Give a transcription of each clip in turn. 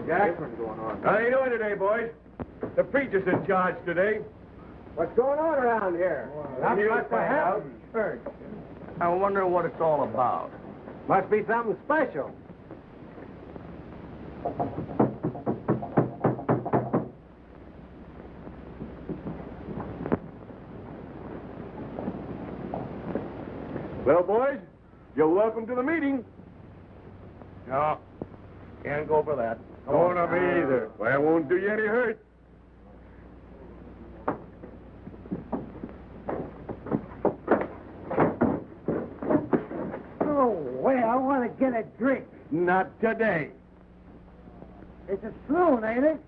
Jackson going on. How you doing today, boys? The preacher's in charge today. What's going on around here? Not much to have. Church. I wonder what it's all about. Must be something special. Well, boys, you're welcome to the meeting. No, can't go for that. Don't want me either. Well, it won't do you any hurt. No way, I want to get a drink. Not today. It's a saloon, ain't it?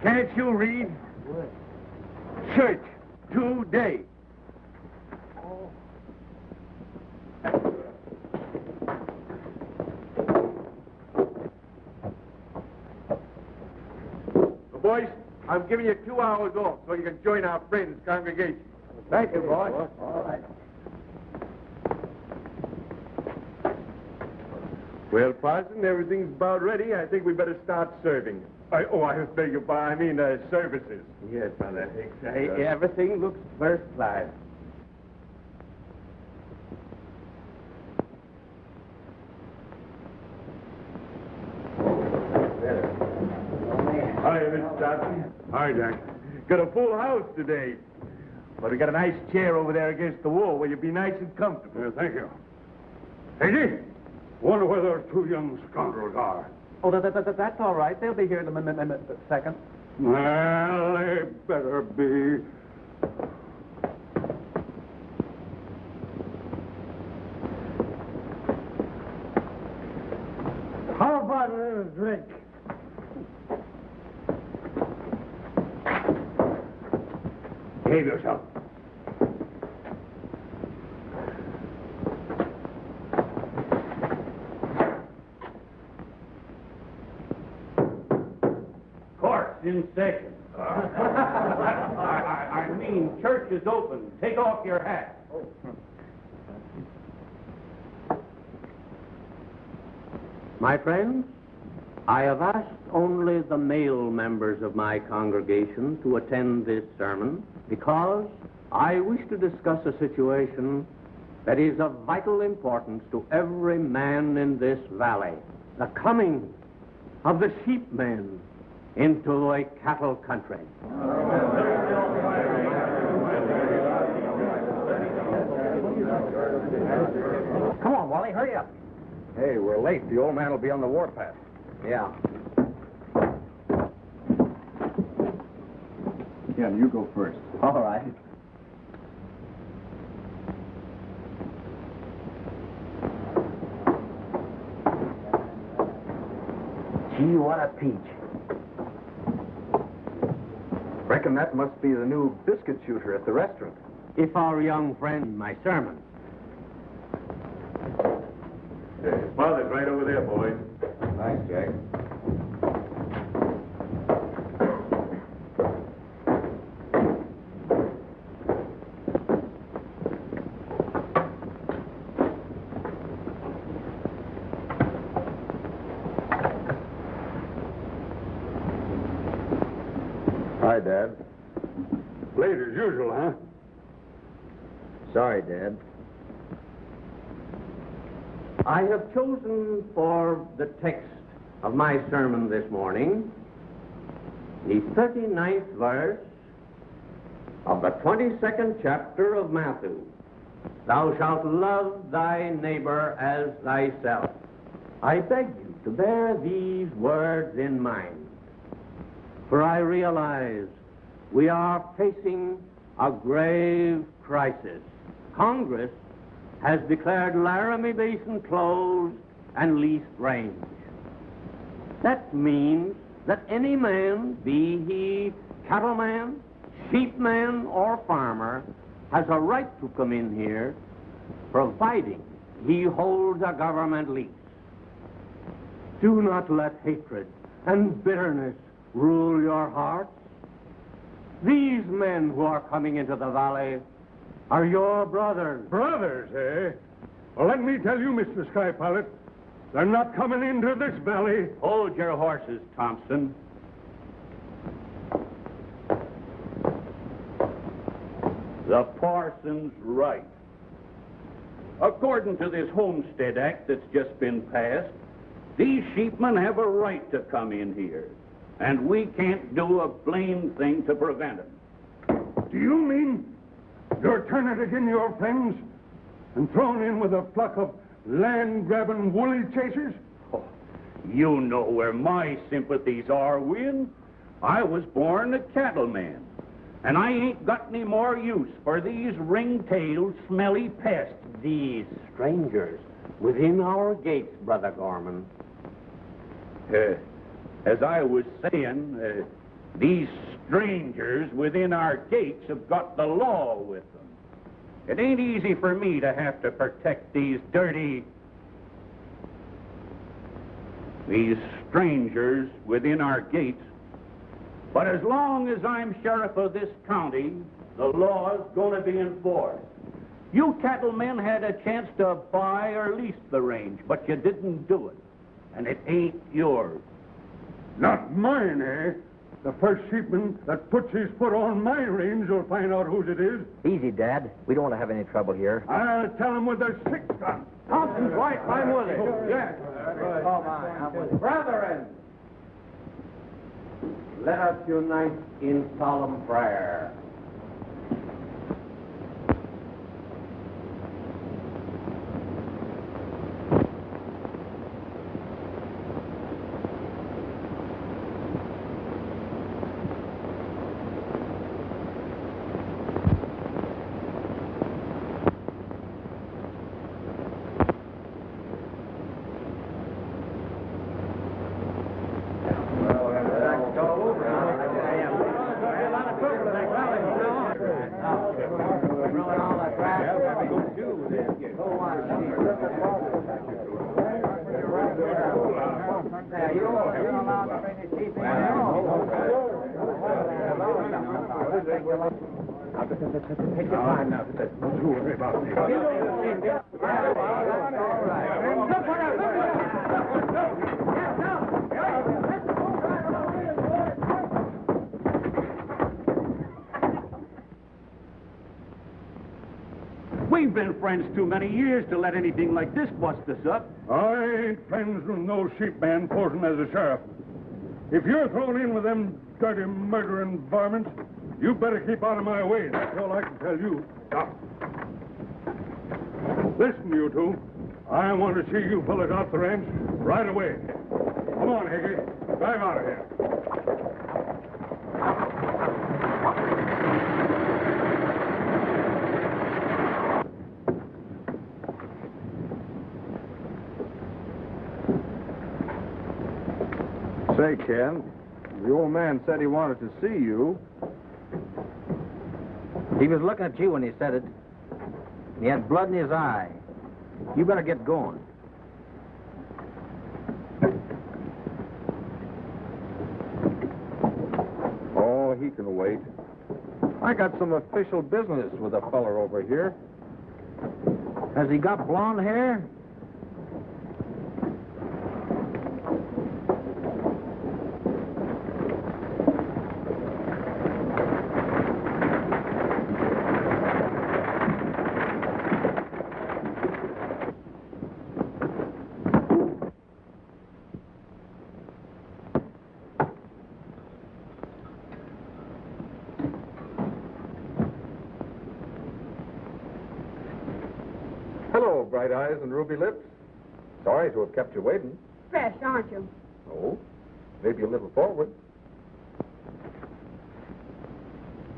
Can't you read? What? Church today. Oh. Well, boys, I'm giving you 2 hours off so you can join our friends' congregation. Thank you, boss. All right. Well, Parson, everything's about ready. I think we better start serving. I beg your pardon. Services. Yes, Brother Hicks. Everything looks first class. Hi, Mr. Johnson. Hi, Jack. Got a full house today. But we got a nice chair over there against the wall where you'll be nice and comfortable. Thank you. Hey, wonder where those two young scoundrels are. Oh, that's all right. They'll be here in a second. Well, they better be. How about a little drink? Behave yourself. Court in session. I mean, church is open. Take off your hat. My friends, I have asked only the male members of my congregation to attend this sermon because I wish to discuss a situation that is of vital importance to every man in this valley, the coming of the sheepmen into a cattle country. Come on, Wally, hurry up. Hey, we're late. The old man will be on the warpath. Yeah. Ken, you go first. All right. Gee, what a peach. Reckon that must be the new biscuit shooter at the restaurant. If our young friend, my sermon. Father's right over there, boys. Thanks, Jack. Hi, Dad. Late as usual, huh? Sorry, Dad. I have chosen for the text of my sermon this morning the 39th verse of the 22nd chapter of Matthew. Thou shalt love thy neighbor as thyself. I beg you to bear these words in mind, for I realize we are facing a grave crisis. Congress has declared Laramie Basin closed and leased range. That means that any man, be he cattleman, sheepman, or farmer, has a right to come in here, providing he holds a government lease. Do not let hatred and bitterness rule your hearts. These men who are coming into the valley are your brothers. Brothers, eh? Well, let me tell you, Mr. Sky Pilot, They're not coming into this valley. Hold your horses, Thompson. The parson's right. According to this Homestead Act that's just been passed, these sheepmen have a right to come in here, and we can't do a blame thing to prevent them. Do you mean you're turning again your friends and thrown in with a flock of land-grabbing woolly chasers? Oh, you know where my sympathies are, Win. I was born a cattleman, and I ain't got any more use for these ring-tailed, smelly pests. These strangers within our gates, Brother Gorman. As I was saying, these strangers within our gates have got the law with them. It ain't easy for me to have to protect these strangers within our gates. But as long as I'm sheriff of this county, the law's going to be enforced. You cattlemen had a chance to buy or lease the range, but you didn't do it. And it ain't yours. Not mine, eh? The first sheepman that puts his foot on my range will find out whose it is. Easy, Dad. We don't want to have any trouble here. I'll tell him with a six-gun. Thompson's right. I'm with it. Yes. Oh, my. I'm with it. Brethren, let us unite in solemn prayer. We've been friends too many years to let anything like this bust us up. I ain't friends with no sheepman posing as a sheriff. If you're thrown in with them dirty murdering varmints, you better keep out of my way. That's all I can tell you. Listen, you two. I want to see you fellas out the ranch right away. Come on, Higgy. Drive out of here. Say, Ken, the old man said he wanted to see you. He was looking at you when he said it. He had blood in his eye. You better get going. Oh, he can wait. I got some official business with a feller over here. Has he got blonde hair? Hello, bright eyes and ruby lips. Sorry to have kept you waiting. Fresh, aren't you? Oh, maybe a little forward.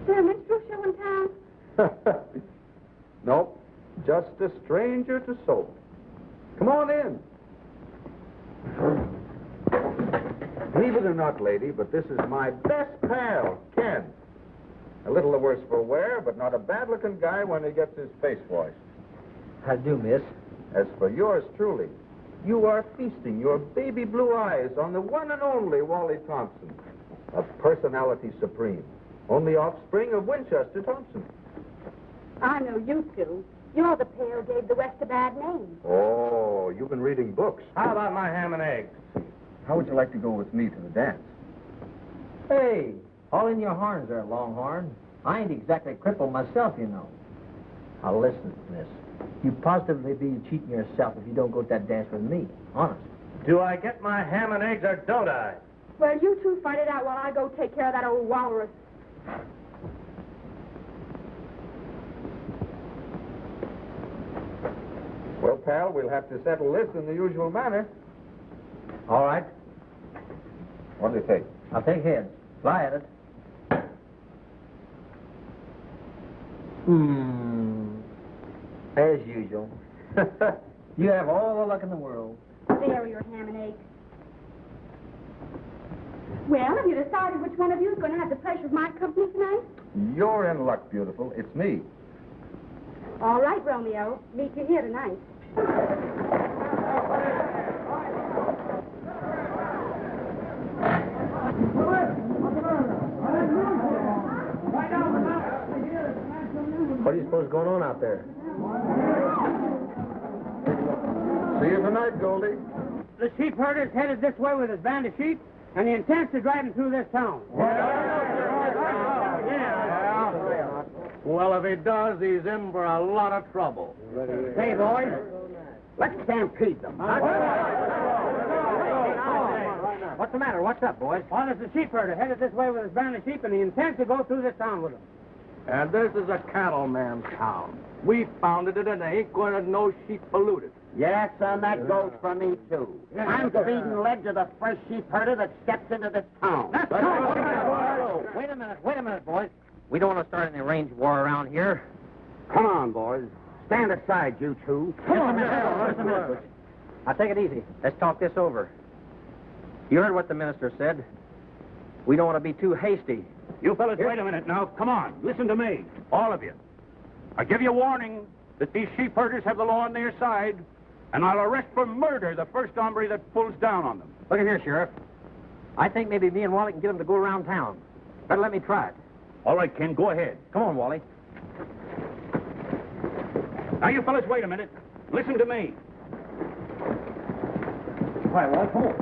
Is there a minstrel show in town? Nope, just a stranger to soap. Come on in. Believe it or not, lady, but this is my best pal, Ken. A little the worse for wear, but not a bad-looking guy when he gets his face washed. How do, miss? As for yours truly, you are feasting your baby blue eyes on the one and only Wally Thompson, a personality supreme, only offspring of Winchester Thompson. I know you two. You're the pair who gave the West a bad name. Oh, you've been reading books. How about my ham and eggs? How would you like to go with me to the dance? Hey, all in your horns there, Longhorn. I ain't exactly crippled myself, you know. Now listen, miss. You positively be cheating yourself if you don't go to that dance with me. Honest. Do I get my ham and eggs or don't I? Well, you two fight it out while I go take care of that old walrus. Well, pal, we'll have to settle this in the usual manner. All right. What do you take? I'll take heads. Fly at it. As usual. You have all the luck in the world. There are your ham and eggs. Well, have you decided which one of you is going to have the pleasure of my company tonight? You're in luck, beautiful. It's me. All right, Romeo. Meet you here tonight. What do you suppose is going on out there? See you tonight, Goldie. The sheep herder's headed this way with his band of sheep, and he intends to drive them through this town. Well, if he does, he's in for a lot of trouble. Hey, boys, let's stampede them. What's the matter? What's up, boys? Well, there's a sheep herder headed this way with his band of sheep, and he intends to go through this town with them. And this is a cattleman's town. We founded it, and there ain't going to no sheep polluted. Yes, son, that goes for me, too. I'm feeding lead to the first sheep herder that steps into this town. Wait a minute, boys. We don't want to start any range war around here. Come on, boys. Stand aside, you two. Come on, Just a minute, Butch. Now, take it easy. Let's talk this over. You heard what the minister said. We don't want to be too hasty. You fellas, wait a minute now. Come on. Listen to me. All of you. I give you warning that these sheep herders have the law on their side, and I'll arrest for murder the first hombre that pulls down on them. Look at here, Sheriff. I think maybe me and Wally can get them to go around town. Better let me try it. All right, Ken, go ahead. Come on, Wally. Now, you fellas, wait a minute. Listen to me. Quiet, Wally. Come on.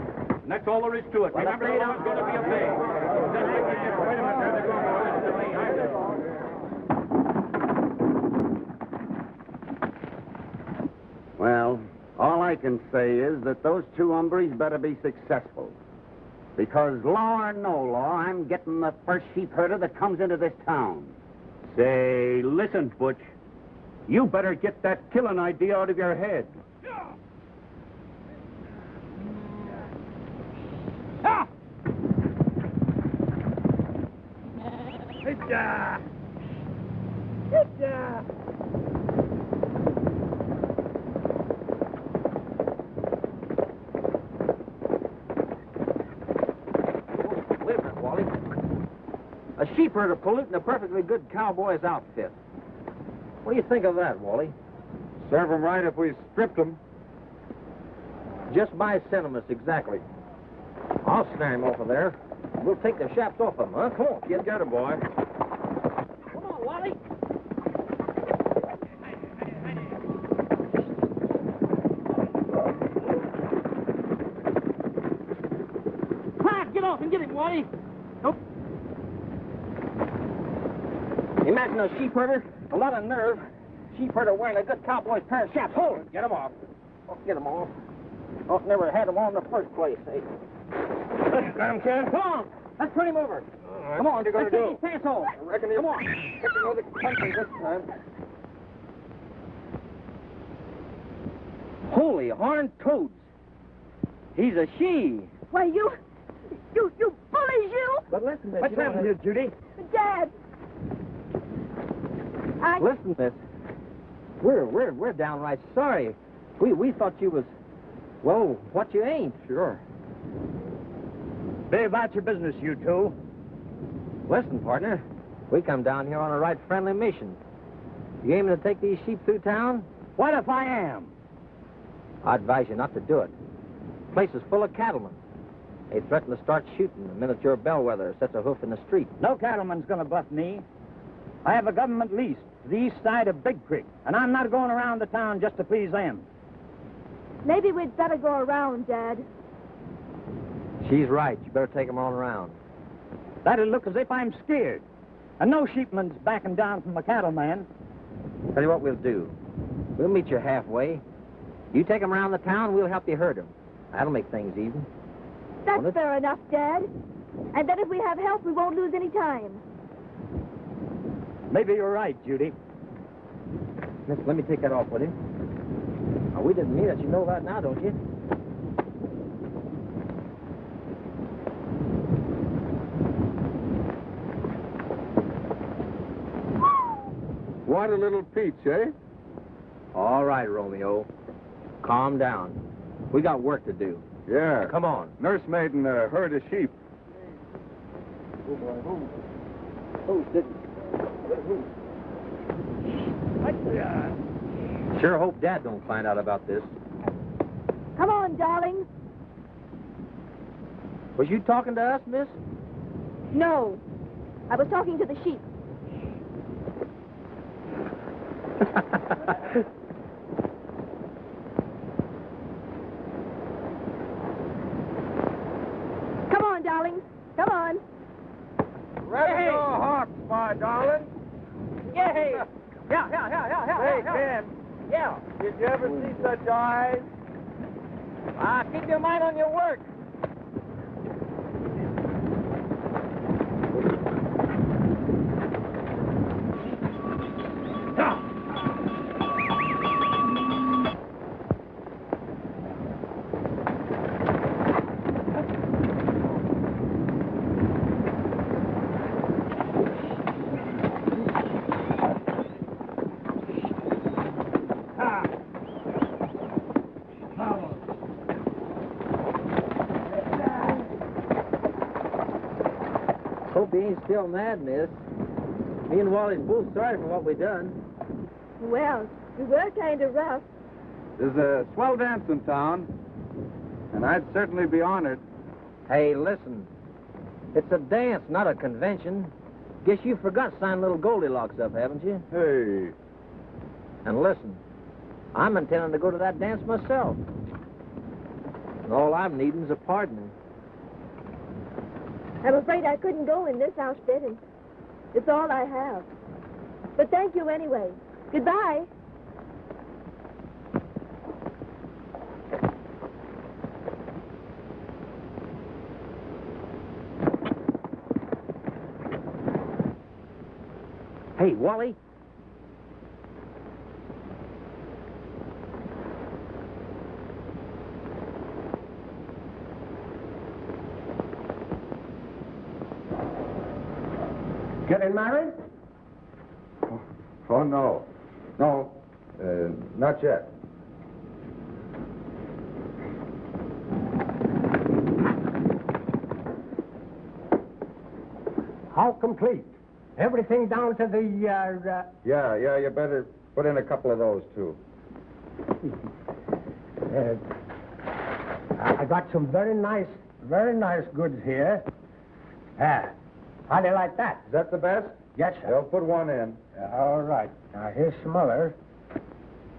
And that's all there is to it. Remember, the law's going to be obeyed. Wait a minute. They're going to listen to me. Well, all I can say is that those two hombres better be successful. Because law or no law, I'm getting the first sheep herder that comes into this town. Say, listen, Butch. You better get that killing idea out of your head. Ah! Hit-ya! Wait a minute, Wally. A sheep herder polluting a perfectly good cowboy's outfit. What do you think of that, Wally? Serve him right if we stripped him. Just my sentiments, exactly. I'll snare him off of there. We'll take the chaps off him, huh? Come on, kid. Get him, boy. Come on, Wally. Quiet, get off and get him, Wally. Nope. Imagine a sheep herder, a lot of nerve. Sheep herder wearing a good cowboy's pair of chaps. Hold it. Get him off. Oh, get him off. Oh, never had him on in the first place, eh? Got him, Ken? Come on. Let's turn him over. Come on, What you gonna let's take do? his pants off. I reckon Come on. Get to know the country this time. Holy horned toads. He's a she. Why, you bullies, you! But listen, miss. What's happened here, Judy? Dad! Listen, miss. We're downright sorry. We thought you was, well, what you ain't. Sure. Be about your business, you two. Listen, partner. We come down here on a right friendly mission. You aiming to take these sheep through town? What if I am? I advise you not to do it. The place is full of cattlemen. They threaten to start shooting the minute your bellwether sets a hoof in the street. No cattleman's gonna buff me. I have a government lease to the east side of Big Creek, and I'm not going around the town just to please them. Maybe we'd better go around, Dad. She's right. You better take 'em all around. That'll look as if I'm scared. And no sheepman's backing down from a cattleman. Tell you what we'll do. We'll meet you halfway. You take 'em around the town, we'll help you herd 'em. That'll make things even. That's Won't it? fair enough, Dad. And then if we have help, we won't lose any time. Maybe you're right, Judy. Miss, let me take that off, will you? Oh, we didn't mean it. You know that now, don't you? Want a little peach, eh? All right, Romeo. Calm down. We got work to do. Yeah. Come on. Nursemaid and a herd of sheep. Oh, boy, who's didn't? Sure hope Dad don't find out about this. Come on, darling. Was you talking to us, miss? No. I was talking to the sheep. Come on, darling. Come on. Ready your hawks, my darling. Yay! Yeah. Hey, Ken. Yeah. Did you ever see such eyes? Keep your mind on your work. Hope he ain't still mad, miss. Me and Wally's both sorry for what we done. Well, we were kind of rough. There's a swell dance in town, and I'd certainly be honored. Hey, listen. It's a dance, not a convention. Guess you forgot to sign little Goldilocks up, haven't you? Hey. And listen, I'm intending to go to that dance myself. And all I'm needing's a pardon. I'm afraid I couldn't go in this outfit, and it's all I have. But thank you anyway. Goodbye. Hey, Wally. Getting married? Oh, no. No, not yet. How complete? Everything down to the, Yeah, you better put in a couple of those, too. I got some very nice goods here. How do you like that? Is that the best? Yes, sir. They'll put one in. All right. Now, here's some others.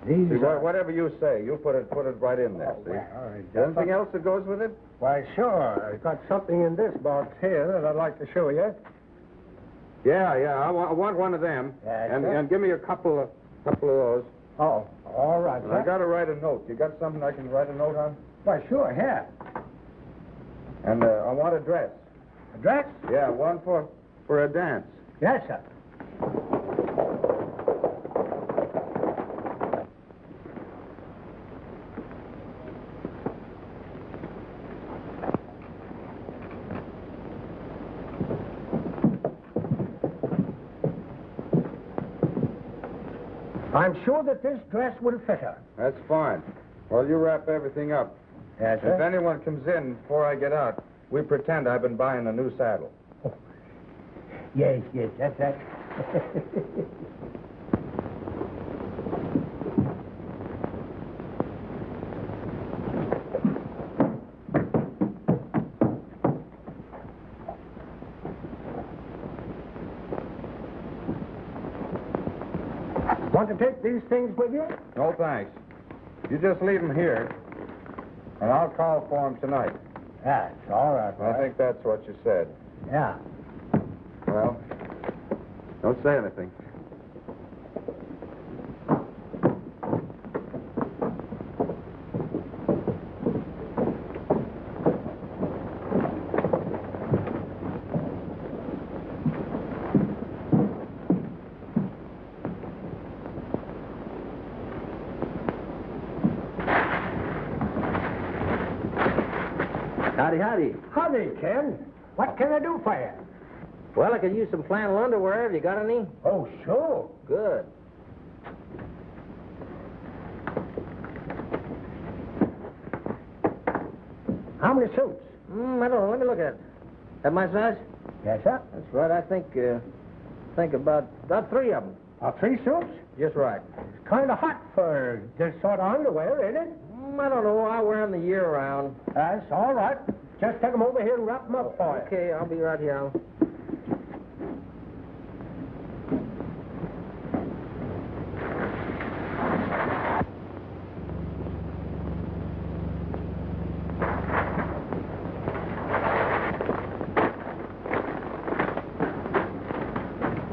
These See, are... whatever you say, you put it right in there, see? Well, all right. Anything else that goes with it? Why, sure. I got something in this box here that I'd like to show you. Yeah, I want one of them. Yes, and, sir. and give me a couple of those. Oh, all right, And sir. I got to write a note. You got something I can write a note on? Why, sure, here. And I want a dress. A dress? Yeah, one for a dance. Yes, sir. I'm sure that this dress will fit her. That's fine. Well, you wrap everything up. Yes, If anyone comes in before I get out, we pretend I've been buying a new saddle. Yes, that's that. Want to take these things with you? No, thanks. You just leave them here, and I'll call for them tonight. That's all right. I think that's what you said. Yeah. Well, don't say anything. Howdy, howdy. Howdy, Ken. What can I do for you? Well, I could use some flannel underwear. Have you got any? Oh, sure. Good. How many suits? I don't know. Let me look at it. That my size? Yes, sir. That's right. I think about 3 of them. 3 suits? Just right. It's kind of hot for this sort of underwear, ain't it? I don't know. I wear them the year round. That's all right. Just take them over here and wrap them up for you. Okay, I'll be right here.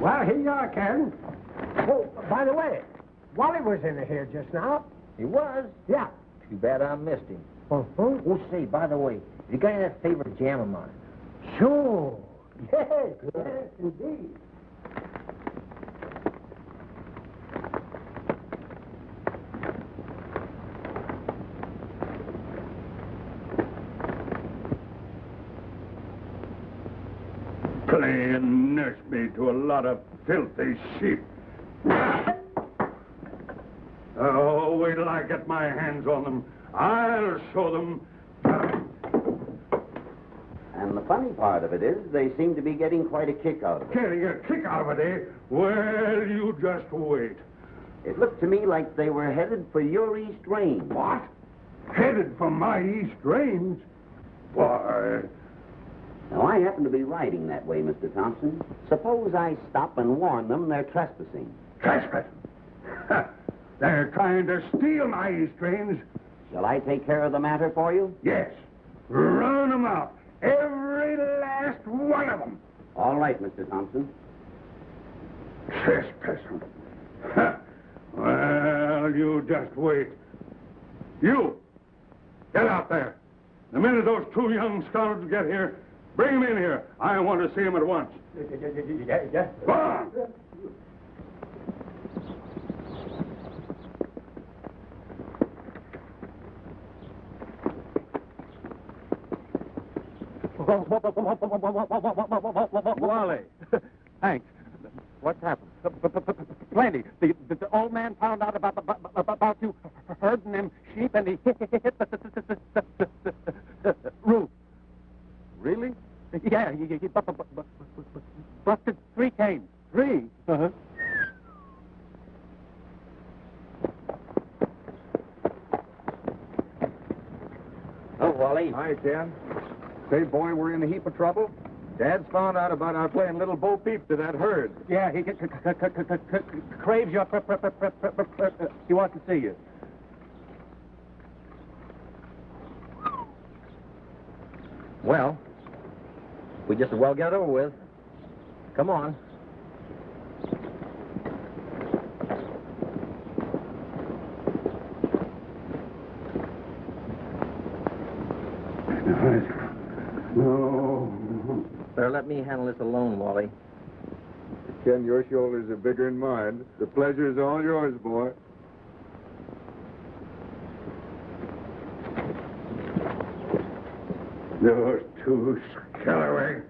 Well, here you are, Ken. Oh, by the way, Wally was in here just now. He was? Yeah. Too bad I missed him. Uh-huh. Oh, say, by the way, you got any of that favorite jam of mine? Sure. Yes, indeed. Playing nursemaid to a lot of filthy sheep. Oh, wait till I get my hands on them. I'll show them. And the funny part of it is they seem to be getting quite a kick out of it. Getting a kick out of it, eh? Well, you just wait. It looked to me like they were headed for your East Range. What? Headed for my East Range? Why... Now, I happen to be riding that way, Mr. Thompson. Suppose I stop and warn them they're trespassing. Trespassing? They're trying to steal my East Range. Shall I take care of the matter for you? Yes. Run them out. Every last one of them. All right, Mr. Thompson. Trespassing. Well, you just wait. You, get out there. The minute those 2 young scoundrels get here, bring them in here. I want to see them at once. Yeah. Go on. Wally. Thanks. What's happened? Plenty. The old man found out about you herding them sheep, and he hit the Ruth. Really? Yeah, he busted 3 canes. 3? Uh-huh. Oh, Wally. Hi, Ken. Say, boy, we're in a heap of trouble. Dad's found out about our playing little Bo Peep to that herd. Yeah, he craves your... He wants to see you. Well, we just as well get it over with. Come on. No. Better let me handle this alone, Wally. Ken, your shoulders are bigger than mine. The pleasure's all yours, boy. Those 2 scalawags.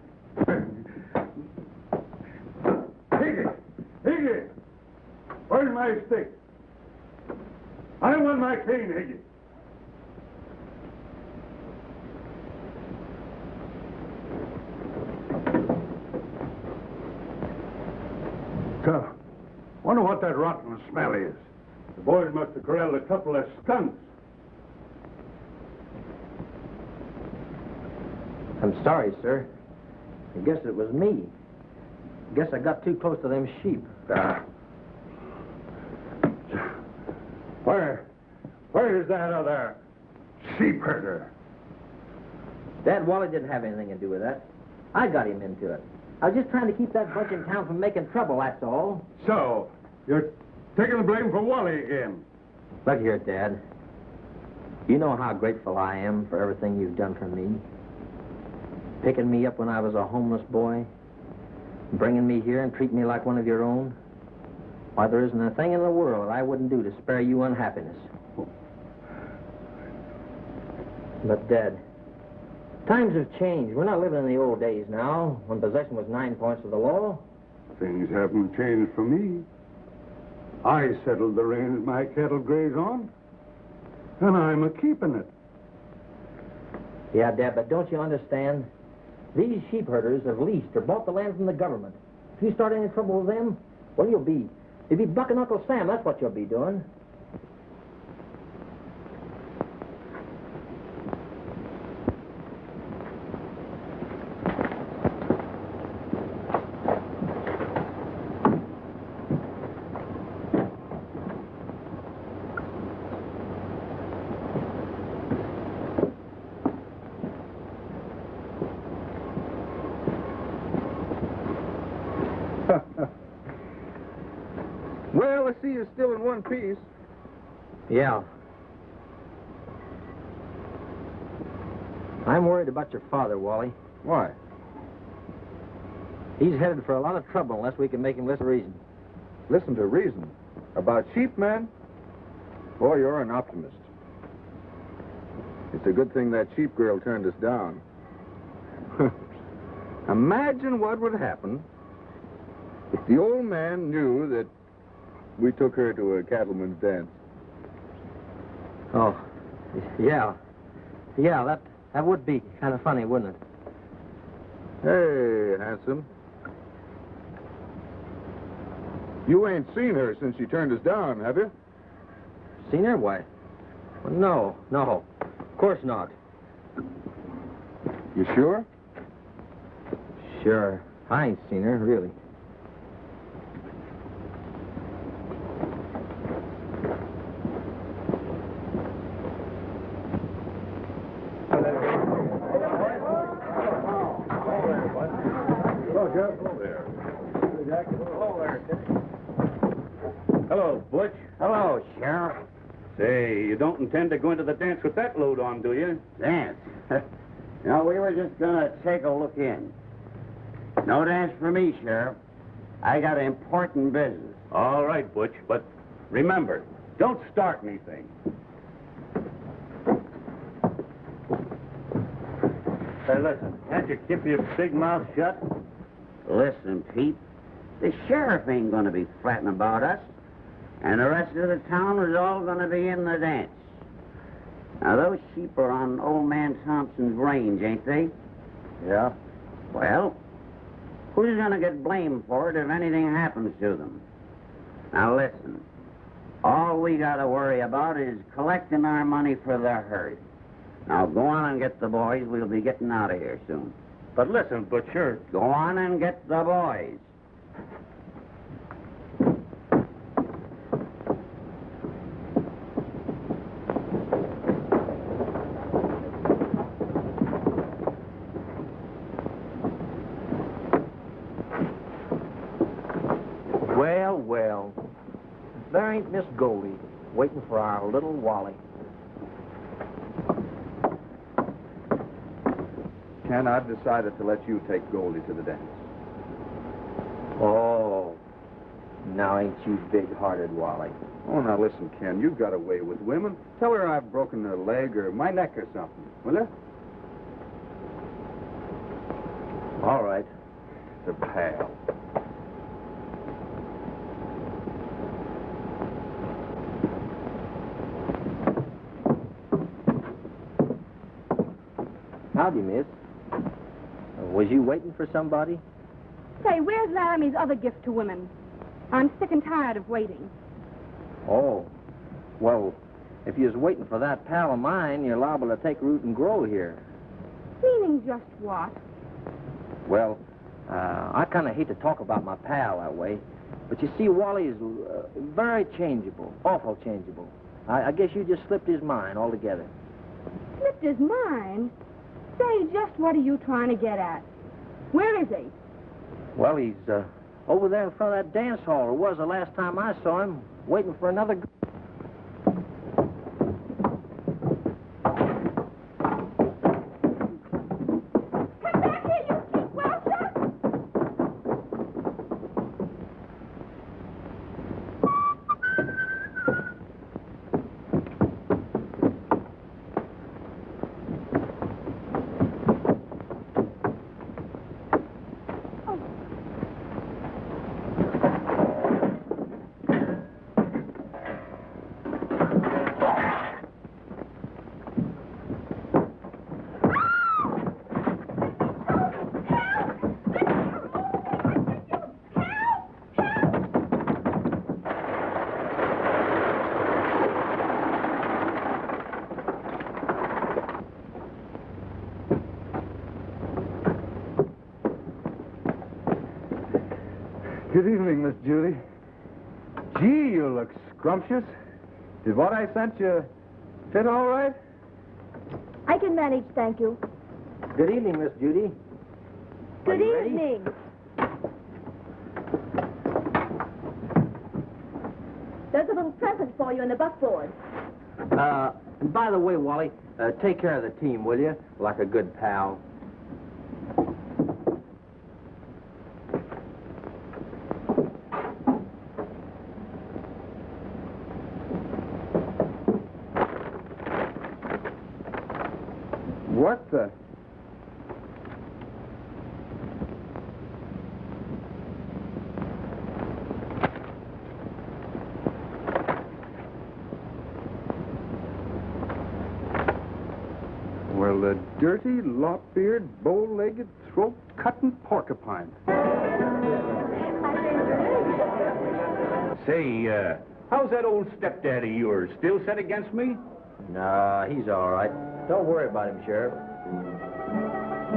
Higgy! Where's my stick? I want my cane, Higgy. Wonder what that rotten smell is. The boys must have corralled a couple of skunks. I'm sorry, sir. I guess it was me. Guess I got too close to them sheep. Where's that other sheep herder? Dad, Wally didn't have anything to do with that. I got him into it. I was just trying to keep that bunch in town from making trouble, that's all. So, you're taking the blame for Wally again. Look here, Dad. You know how grateful I am for everything you've done for me. Picking me up when I was a homeless boy, bringing me here and treating me like one of your own. Why, there isn't a thing in the world I wouldn't do to spare you unhappiness. But, Dad, times have changed. We're not living in the old days now, when possession was 9 points of the law. Things haven't changed for me. I settled the range my cattle graze on, and I'm a-keeping it. Yeah, Dad, but don't you understand? These sheep herders have leased or bought the land from the government. If you start any trouble with them, well, you'll be bucking Uncle Sam. That's what you'll be doing. Well, I see you're still in one piece. Yeah. I'm worried about your father, Wally. Why? He's headed for a lot of trouble unless we can make him listen to reason. Listen to reason. About sheep, man? Boy, you're an optimist. It's a good thing that sheep girl turned us down. Imagine what would happen if the old man knew that we took her to a cattleman's dance. Oh, yeah. Yeah, that would be kind of funny, wouldn't it? Hey, handsome. You ain't seen her since she turned us down, have you? Seen her? Why? Well, no. Of course not. You sure? Sure. I ain't seen her, really. Hello, Butch. Hello, Sheriff. Say, you don't intend to go into the dance with that load on, do you? Dance? No, we were just gonna take a look in. No dance for me, Sheriff. I got important business. All right, Butch, but remember, don't start anything. Hey, listen, can't you keep your big mouth shut? Listen, Pete, the sheriff ain't gonna be fretting about us, and the rest of the town is all gonna be in the dance. Now, those sheep are on old man Thompson's range, ain't they? Yeah. Well, who's gonna get blamed for it if anything happens to them? Now, listen, all we gotta worry about is collecting our money for the herd. Now, go on and get the boys. We'll be getting out of here soon. But listen, Butcher. Go on and get the boys. Well. There ain't Miss Goldie waiting for our little Wally. Ken, I've decided to let you take Goldie to the dance. Oh, now ain't you big-hearted, Wally? Oh, now listen, Ken, you've got a way with women. Tell her I've broken a leg or my neck or something, will you? All right. The pal. Howdy, miss. Was you waiting for somebody? Say, where's Laramie's other gift to women? I'm sick and tired of waiting. Oh. Well, if you was waiting for that pal of mine, you're liable to take root and grow here. Meaning just what? Well, I kind of hate to talk about my pal that way, but you see, Wally is very changeable, awful changeable. I guess you just slipped his mind altogether. Slipped his mind? Say, just what are you trying to get at? Where is he? Well, he's over there in front of that dance hall. It was the last time I saw him, waiting for another... Come back here, you cheap welcher! Good evening, Miss Judy. Gee, you look scrumptious. Did what I sent you fit all right? I can manage, thank you. Good evening, Miss Judy. Good you ready? evening. There's a little present for you in the buckboard. And by the way, Wally, take care of the team, will you? Like a good pal. What the... Well, the dirty, lop-eared, bow-legged, throat-cutting porcupine. Say, how's that old stepdad of yours? Still set against me? Nah, he's all right. Don't worry about him, Sheriff.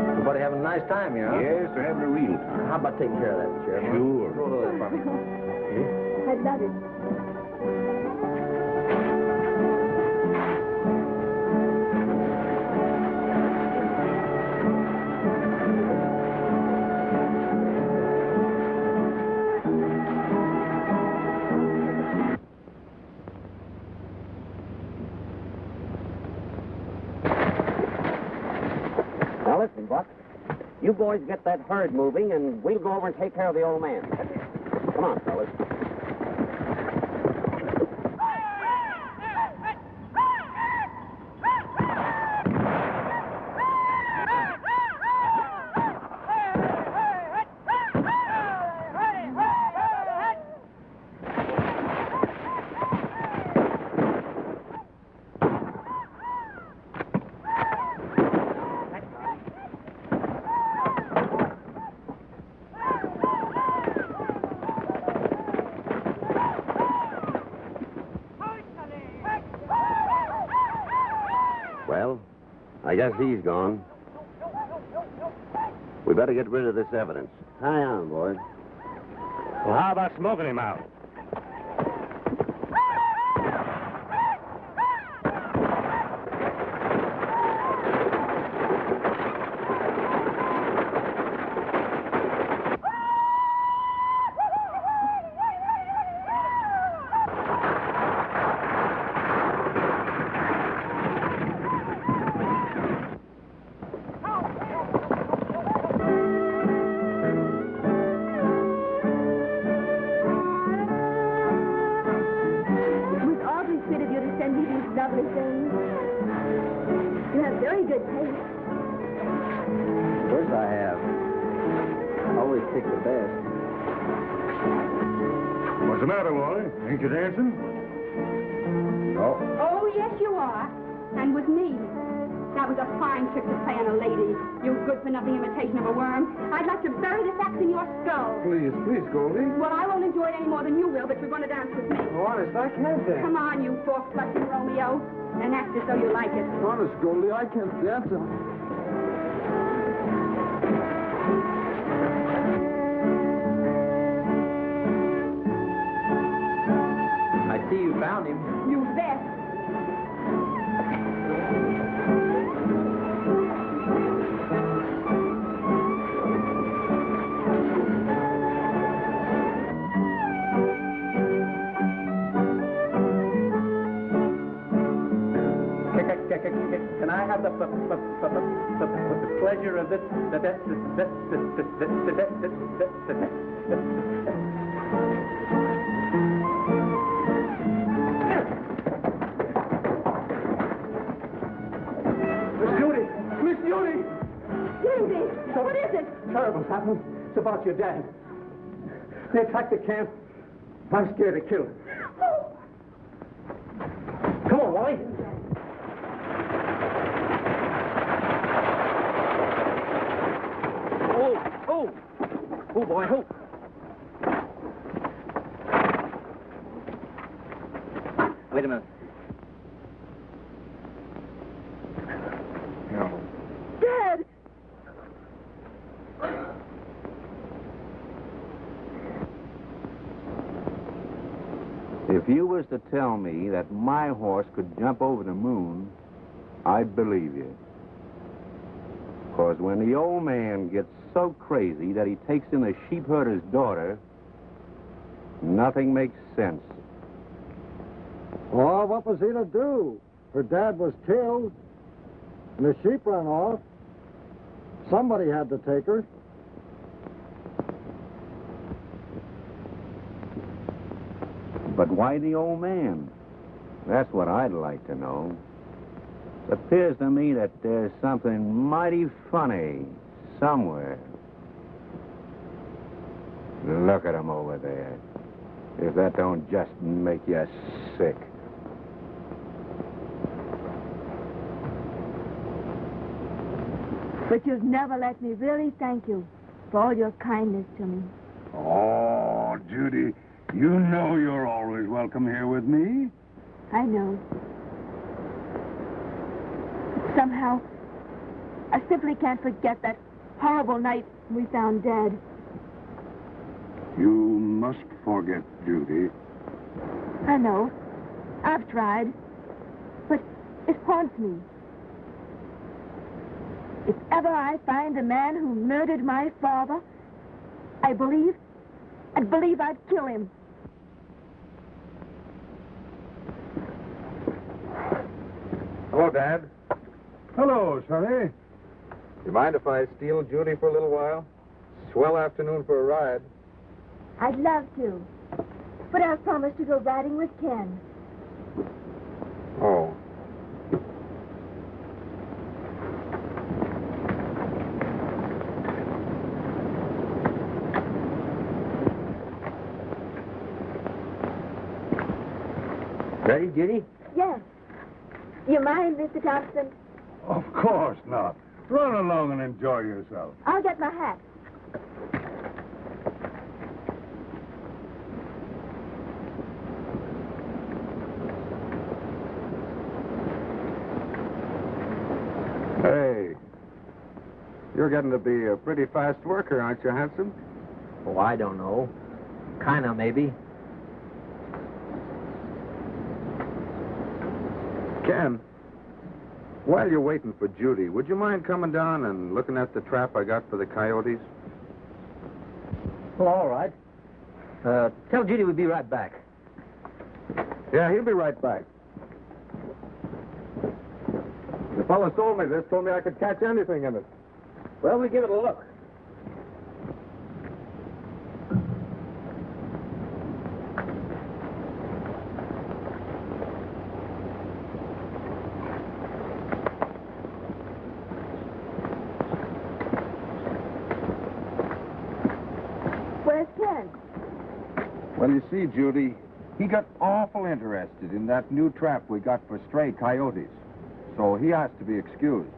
Everybody having a nice time here, huh? Yes, they're having a real time. How about taking care of that, Sheriff? huh? Sure. Go to the front. I've done it. Now listen, Buck. You boys get that herd moving, and we'll go over and take care of the old man. Come on, fellas. Well, I guess he's gone. We better get rid of this evidence. Hang on, boys. Well, how about smoking him out? Lovely things. You have very good taste. Of course I have. Always pick the best. What's the matter, Wally? Ain't you dancing? No. Oh, yes, you are. And with me. That was a fine trick to play on a lady. You good-for-nothing imitation of a worm. I'd like to bury this axe in your skull. Please, please, Goldie. Well, I won't enjoy it any more than you will, but you're going to dance with me. Oh, honest, I can't dance. Come on, you fork-clutching Romeo. And act as though you like it. Honest, Goldie, I can't dance. I see you found him. You bet. have the pleasure of this. Miss Judy! Miss Judy! Judy, what is it? Terrible's happened. It's about your dad. They attacked the camp. I'm scared to kill him. Come on, Wally. Oh, boy, oh. Wait a minute. No. Dad! If you was to tell me that my horse could jump over the moon, I'd believe you. Because when the old man gets so crazy that he takes in a sheep herder's daughter, nothing makes sense. Well, what was he to do? Her dad was killed, and the sheep ran off. Somebody had to take her. But why the old man? That's what I'd like to know. It appears to me that there's something mighty funny somewhere. Look at him over there. If that don't just make you sick. But you've never let me really thank you for all your kindness to me. Oh, Judy, you know you're always welcome here with me. I know. Somehow, I simply can't forget that horrible night we found Dad. You must forget, Judy. I know. I've tried. But it haunts me. If ever I find the man who murdered my father, I believe I'd kill him. Hello, Dad. Hello, Sonny. You mind if I steal Judy for a little while? Swell afternoon for a ride. I'd love to. But I've promised to go riding with Ken. Oh. Ready, Judy? Yes. You mind, Mr. Thompson? Of course not. Run along and enjoy yourself. I'll get my hat. Hey. You're getting to be a pretty fast worker, aren't you, handsome? Oh, I don't know. Kinda, maybe. Ken, while you're waiting for Judy, would you mind coming down and looking at the trap I got for the coyotes? Well, all right. Tell Judy we'll be right back. Yeah, he'll be right back. The fellow sold me this, told me I could catch anything in it. Well, we'll give it a look. Where's Ken? Well, you see, Judy, he got awful interested in that new trap we got for stray coyotes. So he has to be excused.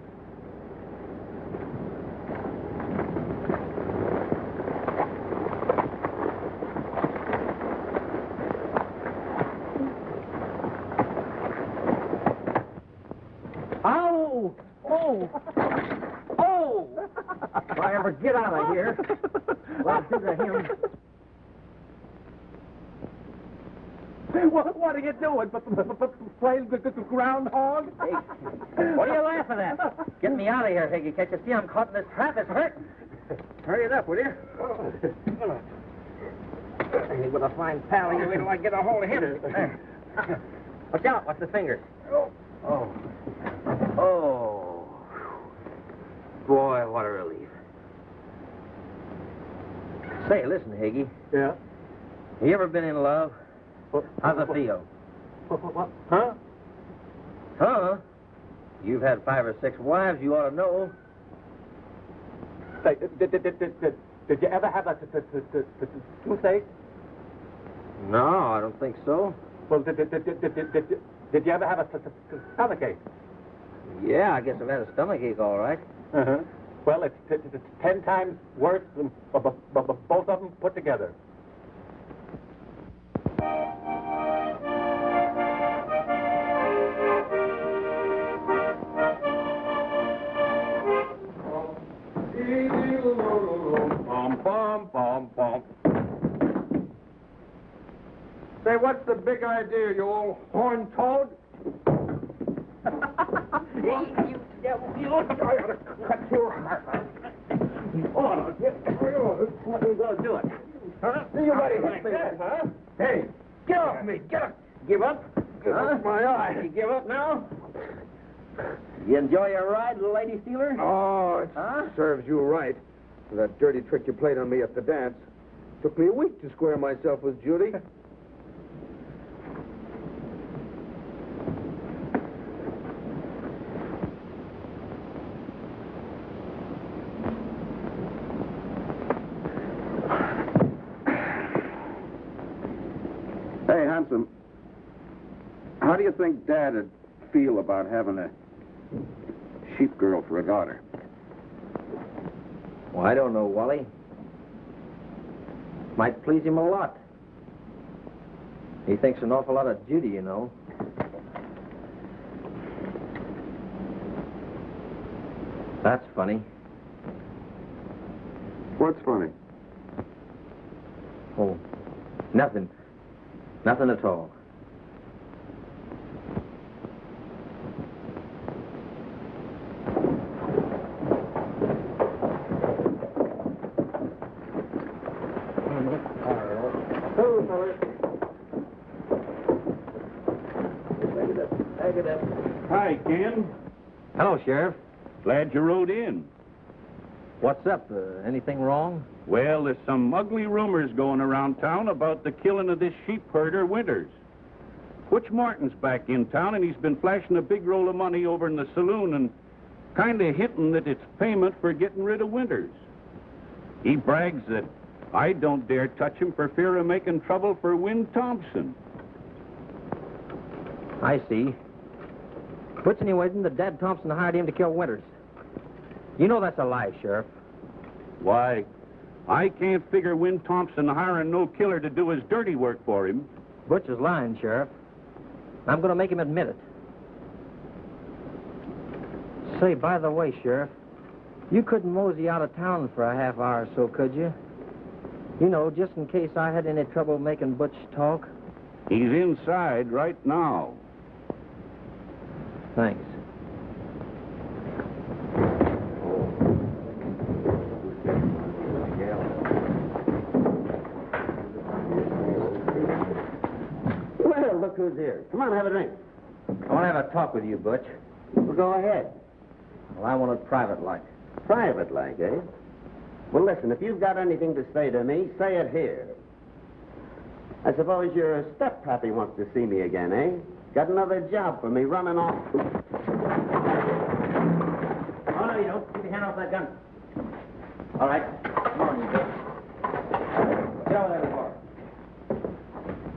Oh! Oh! Oh! If I ever get out of here, well, do to him. What are you doing? Playing groundhog? Hey, what are you laughing at? Get me out of here, Higgy. Can't you see I'm caught in this trap? It's hurt. Hurry it up, will you? Hey, with a fine pal, you wait till I get a hold of him. Watch out. Watch the fingers. Oh. Oh. Boy, what a relief. Say, listen, Higgy. Yeah? You ever been in love? How's it feel? What? Huh? Huh? You've had 5 or 6 wives, you ought to know. Say, did you ever have a toothache? No, I don't think so. Well, did you ever have a stomachache? Yeah, I guess I've had a stomachache, all right. Uh-huh. Well, it's 10 times worse than both of them put together. Say, what's the big idea, you old horn toad? You devil, you ought to cut your heart out. You ought to let me go do it. Huh? You let him hit me, huh? Hey, Get off me, get up. Give up? Give up my eye. You give up now? You enjoy your ride, little lady stealer? Oh, it serves you right. For that dirty trick you played on me at the dance. Took me a week to square myself with Judy. Hey, handsome. How do you think Dad would feel about having a sheep girl for a daughter? Well, I don't know, Wally. Might please him a lot. He thinks an awful lot of Judy, you know. That's funny. What's funny? Oh, nothing. Nothing at all. Hi, Ken. Hello, Sheriff. Glad you rode in. What's up? Anything wrong? Well, there's some ugly rumors going around town about the killing of this sheep herder, Winters. Butch Martin's back in town, and he's been flashing a big roll of money over in the saloon and kind of hinting that it's payment for getting rid of Winters. He brags that I don't dare touch him for fear of making trouble for Win Thompson. I see. Butch anyway, that Dad Thompson hired him to kill Winters. You know that's a lie, Sheriff. Why, I can't figure Win Thompson hiring no killer to do his dirty work for him. Butch is lying, Sheriff. I'm going to make him admit it. Say, by the way, Sheriff, you couldn't mosey out of town for a half hour or so, could you? You know, just in case I had any trouble making Butch talk. He's inside right now. Thanks. Well, look who's here. Come on, have a drink. I want to have a talk with you, Butch. Well, go ahead. Well, I want it private-like. Private-like, eh? Well, listen, if you've got anything to say to me, say it here. I suppose your step-pappy wants to see me again, eh? Got another job for me running off. Oh, no, you don't. Keep your hand off that gun. All right. Come on, you bitch. Get over there, before.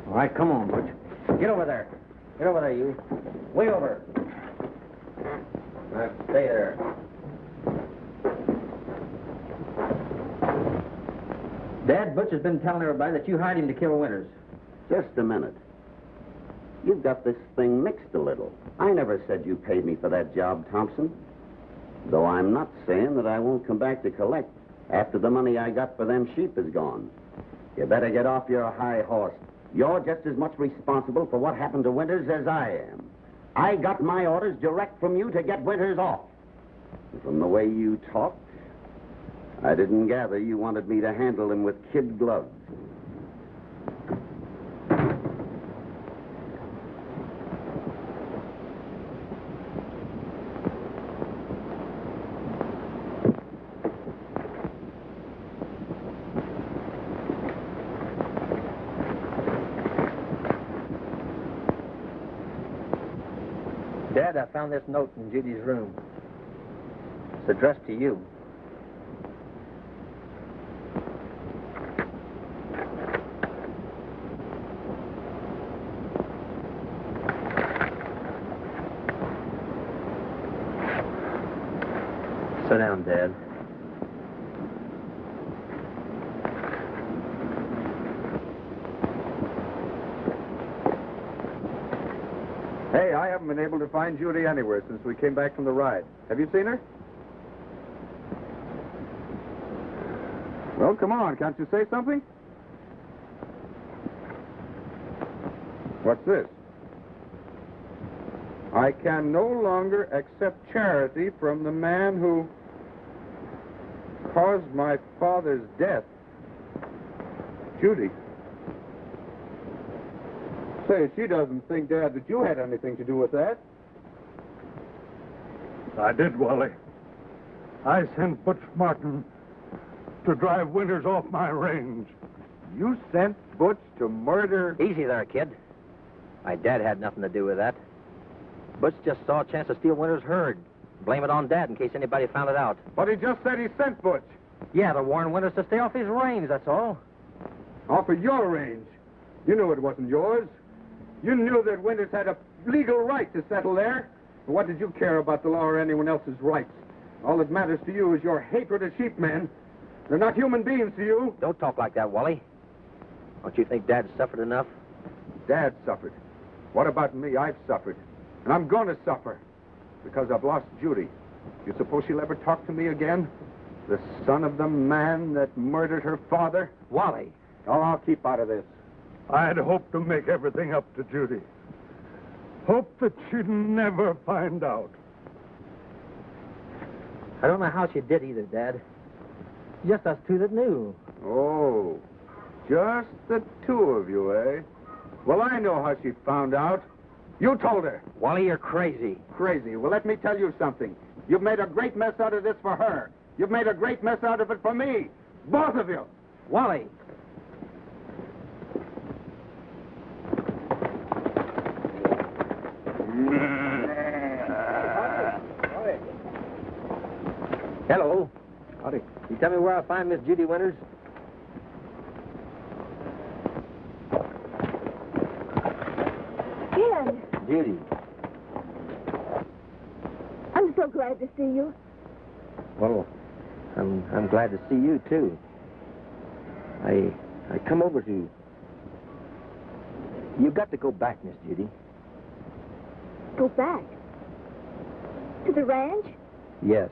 All right, come on, Butch. Get over there. Get over there, you. Way over. All right, stay there. Dad, Butch has been telling everybody that you hired him to kill Winters. Just a minute. You've got this thing mixed a little. I never said you paid me for that job, Thompson. Though I'm not saying that I won't come back to collect after the money I got for them sheep is gone. You better get off your high horse. You're just as much responsible for what happened to Winters as I am. I got my orders direct from you to get Winters off. And from the way you talked, I didn't gather you wanted me to handle him with kid gloves. Dad, I found this note in Judy's room. It's addressed to you. Sit down, Dad. Hey, I haven't been able to find Judy anywhere since we came back from the ride. Have you seen her? Well, come on. Can't you say something? What's this? I can no longer accept charity from the man who caused my father's death. Judy. Say, she doesn't think, Dad, that you had anything to do with that. I did, Wally. I sent Butch Martin to drive Winters off my range. You sent Butch to murder... Easy there, kid. My dad had nothing to do with that. Butch just saw a chance to steal Winters' herd. Blame it on Dad in case anybody found it out. But he just said he sent Butch. Yeah, to warn Winters to stay off his range, that's all. Off of your range. You knew it wasn't yours. You knew that Winters had a legal right to settle there. What did you care about the law or anyone else's rights? All that matters to you is your hatred of sheepmen. They're not human beings to you. Don't talk like that, Wally. Don't you think Dad suffered enough? Dad suffered. What about me? I've suffered. And I'm going to suffer. Because I've lost Judy. You suppose she'll ever talk to me again? The son of the man that murdered her father? Wally. Oh, I'll keep out of this. I had hoped to make everything up to Judy. Hoped that she'd never find out. I don't know how she did either, Dad. Just us two that knew. Oh, just the two of you, eh? Well, I know how she found out. You told her. Wally, you're crazy. Crazy? Well, let me tell you something. You've made a great mess out of this for her. You've made a great mess out of it for me. Both of you. Wally. Hello. Howdy. You tell me where I'll find Miss Judy Winters? Ken, Judy. I'm so glad to see you. Well, I'm glad to see you, too. I come over to... You've got to go back, Miss Judy. Go back? To the ranch? Yes.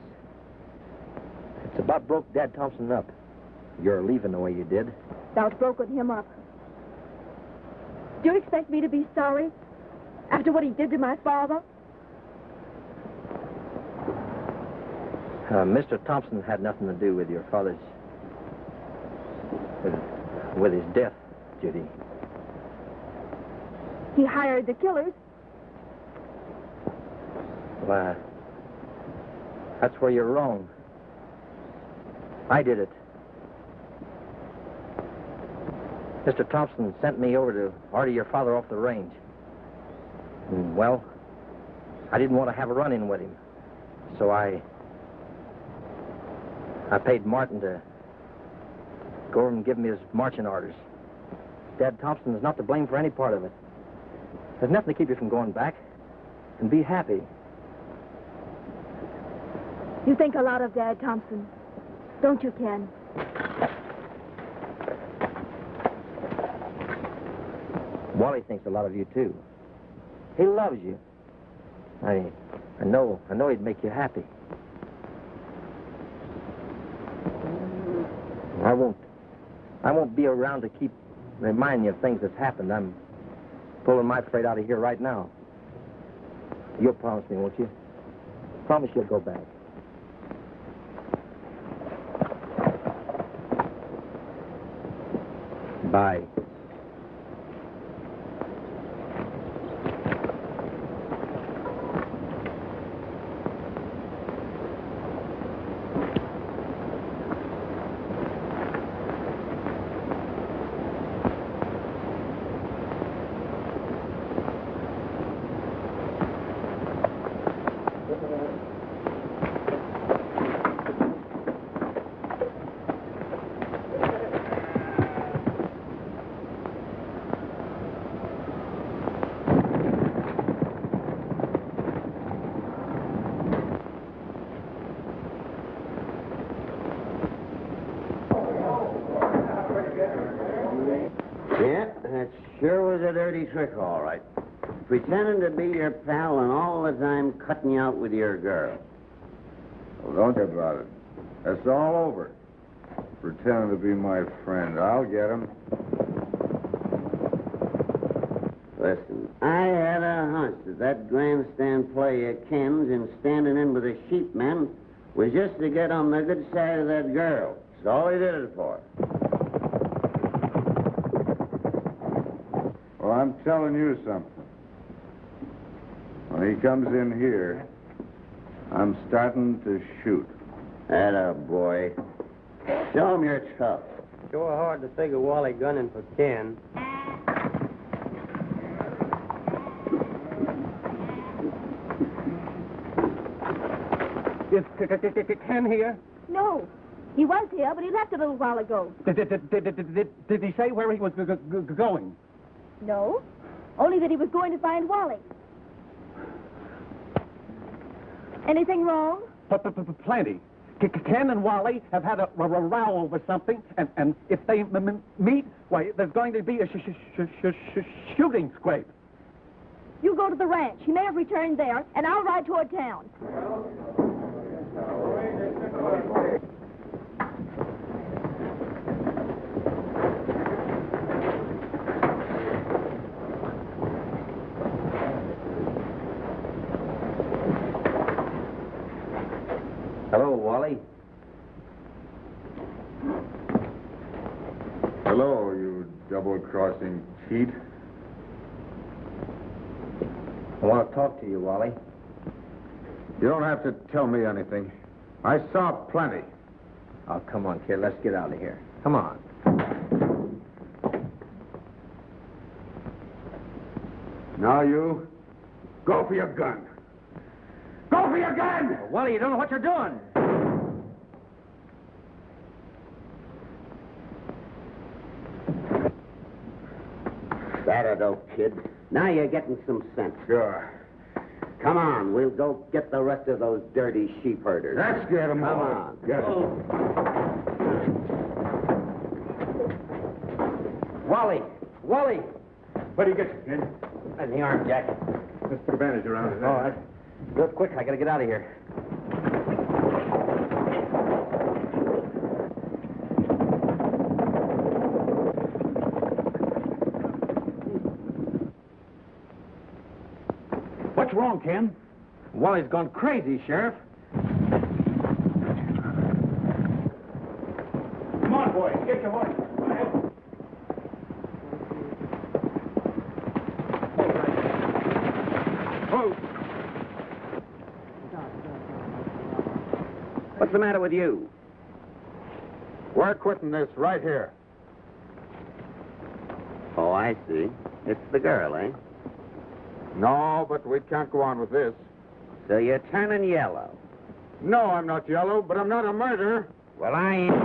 It's about broke Dad Thompson up. You're leaving the way you did. About broken him up. Do you expect me to be sorry after what he did to my father? Mr. Thompson had nothing to do with your father's... with his death, Judy. He hired the killers. Well, that's where you're wrong. I did it. Mr. Thompson sent me over to order your father off the range. And, well, I didn't want to have a run-in with him. So I paid Martin to go over and give him his marching orders. Dad Thompson is not to blame for any part of it. There's nothing to keep you from going back. And be happy. You think a lot of Dad Thompson, don't you, Ken? Wally thinks a lot of you, too. He loves you. I know he'd make you happy. I won't be around to keep reminding you of things that's happened. I'm pulling my freight out of here right now. You'll promise me, won't you? Promise you'll go back. Bye. Sure was a dirty trick, all right. Pretending to be your pal and all the time cutting you out with your girl. Well, don't get about it. That's all over. Pretending to be my friend. I'll get him. Listen, I had a hunch that grandstand play of Ken's in standing in with the sheepman was just to get on the good side of that girl. That's all he did it for. Well, I'm telling you something. When he comes in here, I'm starting to shoot. Atta boy. Show him you're tough. Sure hard to figure Wally gunning for Ken. Is Ken here? No. He was here, but he left a little while ago. Did he say where he was going? No. Only that he was going to find Wally. Anything wrong? Plenty. Ken and Wally have had a row over something, and if they meet, why, there's going to be a shooting scrape. You go to the ranch. He may have returned there, and I'll ride toward town. Hello, Wally. Hello, you double-crossing cheat. I want to talk to you, Wally. You don't have to tell me anything. I saw plenty. Oh, come on, kid. Let's get out of here. Come on. Now you, go for your gun. Go for your gun! Wally, you don't know what you're doing. That'll do, kid. Now you're getting some sense. Sure. Come on, we'll go get the rest of those dirty sheep herders. Let's get them Come all. on. Get them. Wally! Wally! What do you get, Ken? In the arm, Jack. Let's put a bandage around it. All right. Do it quick. I gotta get out of here. What's wrong, Ken? Wally's gone crazy, Sheriff. Come on, boy. Get your horse. Go ahead. What's the matter with you? We're quitting this right here. Oh, I see. It's the girl, eh? No, but we can't go on with this. So you're turning yellow. No, I'm not yellow, but I'm not a murderer. Well, I ain't.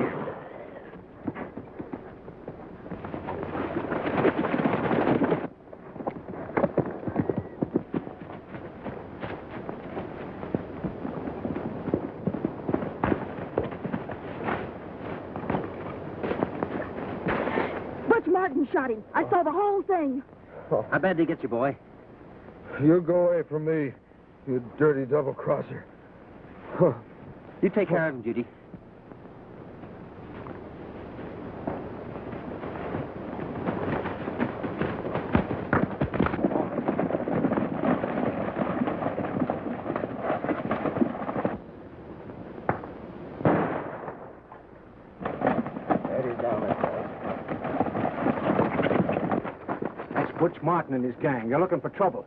Butch Martin shot him. I saw the whole thing. How bad did he get you, boy? You go away from me, you dirty double-crosser. You take care of him, Judy. That's Butch Martin and his gang. They're looking for trouble.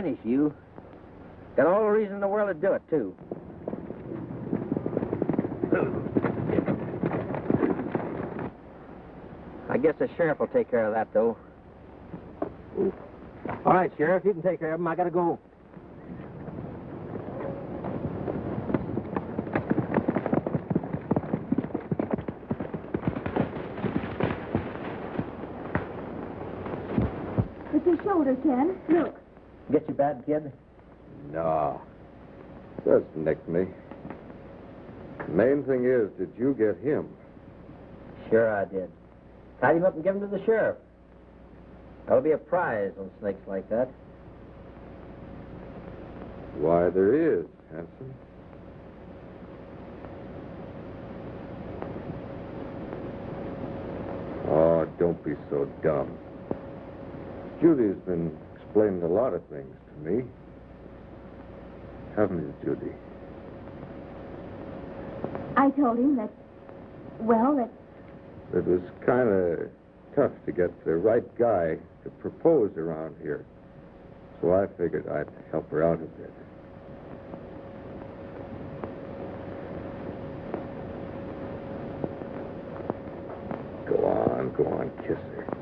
finish you. Got all the reason in the world to do it, too. I guess the sheriff will take care of that, though. All right, Sheriff, you can take care of him. I gotta go. It's your shoulder, Ken. Look. Get you bad, kid? No. Just nicked me. The main thing is, did you get him? Sure I did. Tied him up and give him to the sheriff. That'll be a prize on snakes like that. Why, there is, Hanson. Oh, don't be so dumb. Judy's been explaining a lot of things to me. Haven't you, Judy? I told him that, well, that... It was kind of tough to get the right guy to propose around here. So I figured I'd help her out a bit. Go on, kiss her.